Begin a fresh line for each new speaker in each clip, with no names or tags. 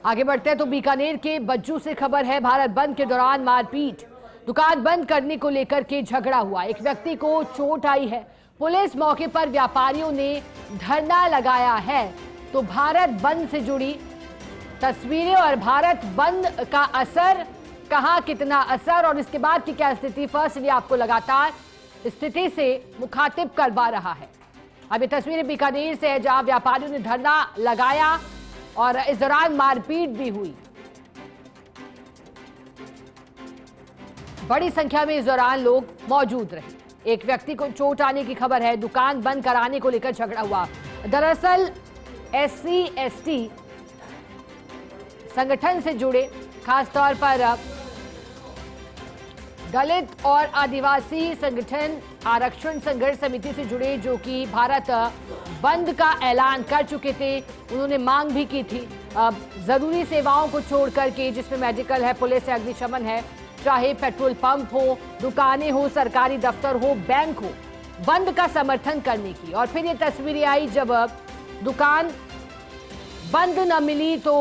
आगे बढ़ते हैं तो बीकानेर के बज्जू से खबर है। भारत बंद के दौरान मारपीट, दुकान बंद करने को लेकर के झगड़ा हुआ, एक व्यक्ति को चोट आई है। पुलिस मौके पर, व्यापारियों ने धरना लगाया है। तो भारत बंद से जुड़ी तस्वीरें और भारत बंद का असर, कहां कितना असर और इसके बाद की क्या स्थिति, फर्स्ट इंडिया आपको लगातार स्थिति से मुखातिब करवा रहा है। अब ये तस्वीरें बीकानेर से है जहां व्यापारियों ने धरना लगाया और इस दौरान मारपीट भी हुई। बड़ी संख्या में इस दौरान लोग मौजूद रहे। एक व्यक्ति को चोट आने की खबर है। दुकान बंद कराने को लेकर झगड़ा हुआ। दरअसल SC/ST संगठन से जुड़े, खासतौर पर दलित और आदिवासी संगठन आरक्षण संघर्ष समिति से जुड़े, जो कि भारत बंद का ऐलान कर चुके थे। उन्होंने मांग भी की थी जरूरी सेवाओं को छोड़ करके, जिसमें मेडिकल है, पुलिस है, अग्निशमन है, चाहे पेट्रोल पंप हो, दुकानें हो, सरकारी दफ्तर हो, बैंक हो, बंद का समर्थन करने की। और फिर ये तस्वीरें आई जब दुकान बंद न मिली तो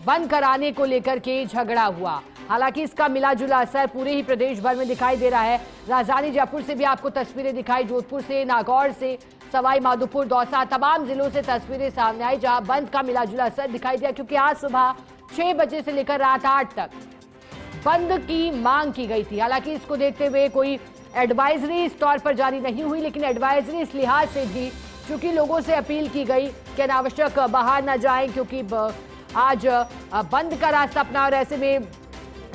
बंद कराने को लेकर के झगड़ा हुआ। हालांकि इसका मिला जुला असर पूरे ही प्रदेश भर में दिखाई दे रहा है। राजधानी जयपुर से भी आपको तस्वीरें दिखाई, जोधपुर से, नागौर से, सवाई माधोपुर, दौसा, तमाम जिलों से तस्वीरें सामने आई जहां बंद का मिला जुला असर दिखाई दिया। क्योंकि आज सुबह 6 बजे से लेकर रात 8 तक बंद की मांग की गई थी। हालांकि इसको देखते हुए कोई एडवाइजरी इस तौर पर जारी नहीं हुई, लेकिन एडवाइजरी इस लिहाज से दी क्योंकि लोगों से अपील की गई कि अनावश्यक बाहर न जाएं, क्योंकि आज बंद का रास्ता अपना। और ऐसे में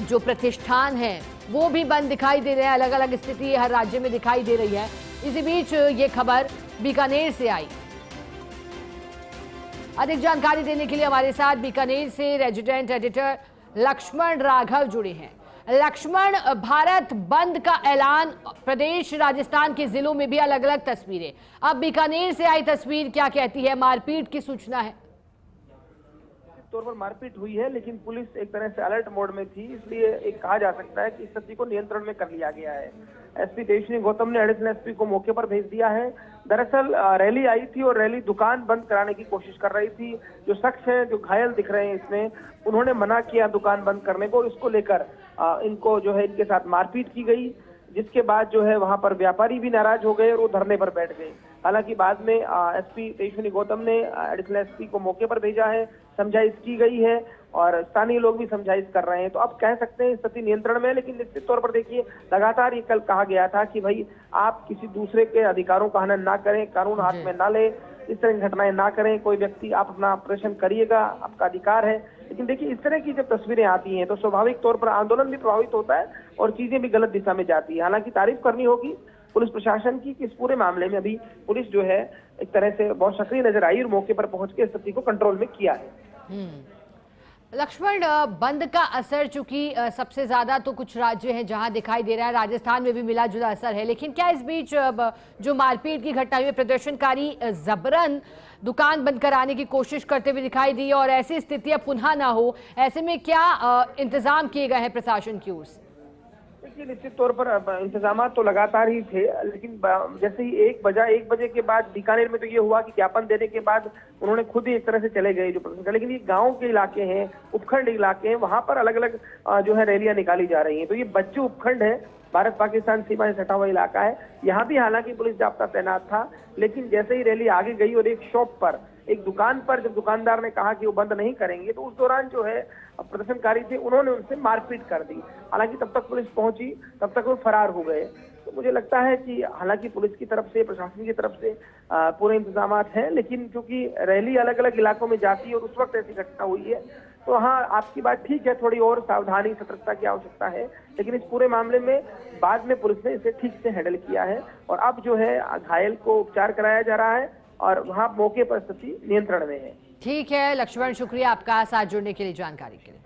जो प्रतिष्ठान हैं वो भी बंद दिखाई दे रहे हैं। अलग अलग स्थिति हर राज्य में दिखाई दे रही है। इसी बीच ये खबर बीकानेर से आई। अधिक जानकारी देने के लिए हमारे साथ बीकानेर से रेजिडेंट एडिटर लक्ष्मण राघव जुड़े हैं। लक्ष्मण, भारत बंद का ऐलान, प्रदेश राजस्थान के जिलों में भी अलग अलग तस्वीरें, अब बीकानेर से आई तस्वीर क्या कहती है? मारपीट की सूचना है।
तौर पर मारपीट हुई है, लेकिन पुलिस एक तरह से अलर्ट मोड में थी, इसलिए एक कहा जा सकता है कि स्थिति को नियंत्रण में कर लिया गया है। SP तेजस्वी गौतम ने एडिशनल SP को मौके पर भेज दिया है। दरअसल रैली आई थी और रैली दुकान बंद कराने की कोशिश कर रही थी। जो शख्स हैं, जो घायल दिख रहे हैं इसमें, उन्होंने मना किया दुकान बंद करने को। इसको लेकर इनको जो है इनके साथ मारपीट की गई, जिसके बाद जो है वहां पर व्यापारी भी नाराज हो गए और वो धरने पर बैठ गए। हालांकि बाद में SP तेजस्वी गौतम ने एडिशनल SP को मौके पर भेजा है, समझाइश की गई है और स्थानीय लोग भी समझाइश कर रहे हैं। तो अब कह सकते हैं स्थिति नियंत्रण में है, लेकिन निश्चित तौर पर देखिए, लगातार ये कल कहा गया था कि भाई आप किसी दूसरे के अधिकारों का हनन ना करें, कानून हाथ में ना ले, इस तरह की घटनाएं ना करें। कोई व्यक्ति, आप अपना ऑपरेशन करिएगा, आपका अधिकार है। लेकिन देखिए, इस तरह की जब तस्वीरें आती हैं तो स्वाभाविक तौर पर आंदोलन भी प्रभावित होता है और चीजें भी गलत दिशा में जाती है। हालांकि तारीफ करनी होगी पुलिस प्रशासन की कि इस पूरे मामले में अभी पुलिस जो है एक तरह से बहुत सक्रिय नजर आई और मौके पर पहुंच के स्थिति को कंट्रोल में किया है।
लक्ष्मण, बंद का असर चूंकि सबसे ज्यादा तो कुछ राज्य हैं जहां दिखाई दे रहा है, राजस्थान में भी मिला जुला असर है, लेकिन क्या इस बीच जो मारपीट की घटना हुई, प्रदर्शनकारी जबरन दुकान बंद कराने की कोशिश करते हुए दिखाई दी और ऐसी स्थितियां पुनः ना हो, ऐसे में क्या इंतजाम किए गए हैं प्रशासन की ओर से?
देखिए, निश्चित तौर पर इंतजाम तो लगातार ही थे, लेकिन जैसे ही 1 बजे के बाद बीकानेर में तो ये हुआ कि ज्ञापन देने के बाद उन्होंने खुद ही एक तरह से चले गए जो प्रदर्शन। लेकिन ये गांव के इलाके हैं, उपखंड इलाके हैं, वहां पर अलग अलग जो है रैलियां निकाली जा रही हैं। तो ये बज्जू उपखंड है, भारत पाकिस्तान सीमा से सटा हुआ इलाका है। यहाँ भी हालांकि पुलिस जाब्ता तैनात था, लेकिन जैसे ही रैली आगे गई और एक शॉप पर, एक दुकान पर जब दुकानदार ने कहा कि वो बंद नहीं करेंगे, तो उस दौरान जो है प्रदर्शनकारी थे, उन्होंने उनसे मारपीट कर दी। हालांकि तब तक पुलिस पहुंची, तब तक वो फरार हो गए। तो मुझे लगता है कि हालांकि पुलिस की तरफ से, प्रशासन की तरफ से पूरे इंतजाम हैं, लेकिन क्योंकि रैली अलग अलग इलाकों में जाती है और उस वक्त ऐसी घटना हुई है, तो हाँ, आपकी बात ठीक है, थोड़ी और सावधानी, सतर्कता की आवश्यकता है। लेकिन इस पूरे मामले में बाद में पुलिस ने इसे ठीक से हैंडल किया है और अब जो है घायल को उपचार कराया जा रहा है और वहां मौके पर स्थिति नियंत्रण में है।
ठीक है लक्ष्मण, शुक्रिया आपका साथ जुड़ने के लिए, जानकारी के लिए।